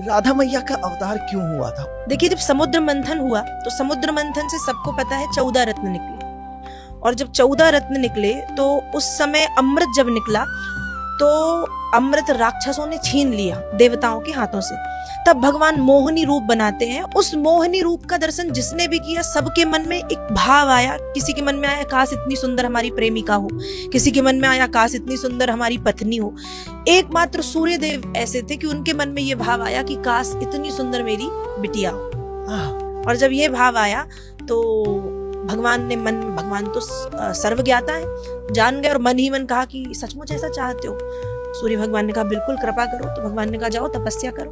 राधा मैया का अवतार क्यों हुआ था? देखिए, जब समुद्र मंथन हुआ तो समुद्र मंथन से सबको पता है 14 रत्न निकले, और जब 14 रत्न निकले तो उस समय अमृत जब निकला तो अमृत राक्षसों ने छीन लिया देवताओं के हाथों से। तब भगवान मोहिनी रूप बनाते हैं। उस मोहिनी रूप का दर्शन जिसने भी किया, सबके मन में एक भाव आया। किसी के मन में आया काश इतनी सुंदर हमारी प्रेमिका हो, किसी के मन में आया काश इतनी सुंदर हमारी पत्नी हो। एकमात्र सूर्य देव ऐसे थे कि उनके मन में ये भाव आया कि काश इतनी सुंदर मेरी बिटिया हो। और जब ये भाव आया तो भगवान तो सर्वज्ञाता है, जान गए और मन ही मन कहा कि सचमुच ऐसा चाहते हो? सूर्य भगवान ने कहा बिल्कुल, कृपा करो। तो भगवान ने कहा जाओ तपस्या करो।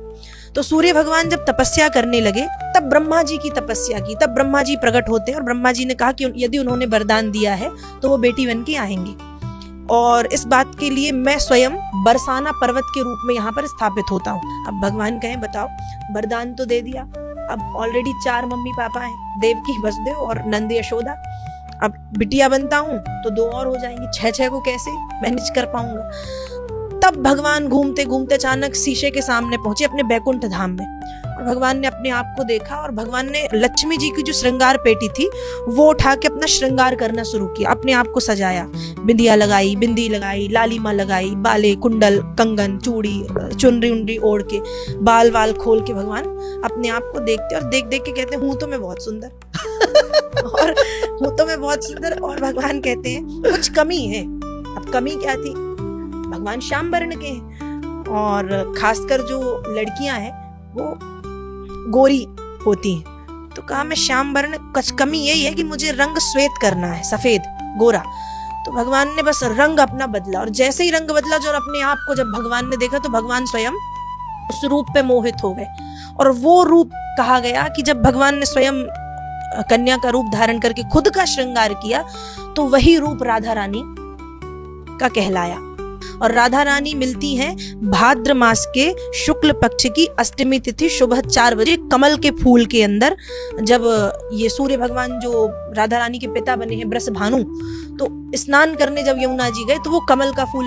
तो सूर्य भगवान जब तपस्या करने लगे तब ब्रह्मा जी की तपस्या की। तब ब्रह्मा जी प्रकट होते हैं और ब्रह्मा जी ने कहा कि यदि उन्होंने वरदान दिया है तो वो बेटी बन के आएंगे, और इस बात के लिए मैं स्वयं बरसाना पर्वत के रूप में यहाँ पर स्थापित होता हूँ। अब भगवान कहें बताओ, वरदान तो दे दिया, अब ऑलरेडी 4 मम्मी पापा हैं, देवकी वसुदेव और नंद यशोदा। अब बिटिया बनता हूँ तो 2 और हो जाएंगी, 6 को कैसे मैनेज कर पाऊंगा? तब भगवान घूमते घूमते अचानक शीशे के सामने पहुंचे अपने बैकुंठ धाम में, और भगवान ने अपने आप को देखा और भगवान ने लक्ष्मी जी की जो श्रृंगार पेटी थी वो उठा के अपना श्रृंगार करना शुरू किया। अपने आप को सजाया, बिंदिया लगाई, बिंदी लगाई, लालिमा लगाई, बाले, कुंडल, कंगन, चूड़ी, चुनरी उनरी ओढ़ के, बाल वाल खोल के भगवान अपने आप को देखते और देख देख के कहते हूँ तो मैं बहुत सुंदर और हूँ तो मैं बहुत सुंदर। और भगवान कहते हैं कुछ कमी है। अब कमी क्या थी? भगवान श्याम वर्ण के हैं और खासकर जो लड़कियां हैं वो गोरी होती हैं। तो कहा मैं श्याम वर्ण, कुछ कमी यही है कि मुझे रंग श्वेत करना है, सफेद गोरा। तो भगवान ने बस रंग अपना बदला, और जैसे ही रंग बदला जो अपने आप को जब भगवान ने देखा तो भगवान स्वयं उस रूप पे मोहित हो गए। और वो रूप कहा गया कि जब भगवान ने स्वयं कन्या का रूप धारण करके खुद का श्रृंगार किया तो वही रूप राधा रानी का कहलाया। और राधा रानी मिलती हैं भाद्र मास के शुक्ल पक्ष की अष्टमी तिथि सुबह 4 बजे कमल के फूल के अंदर। जब ये सूर्य भगवान जो राधा रानी के पिता बने हैं वृषभानु, तो स्नान करने जब यमुना जी गए तो वो कमल का फूल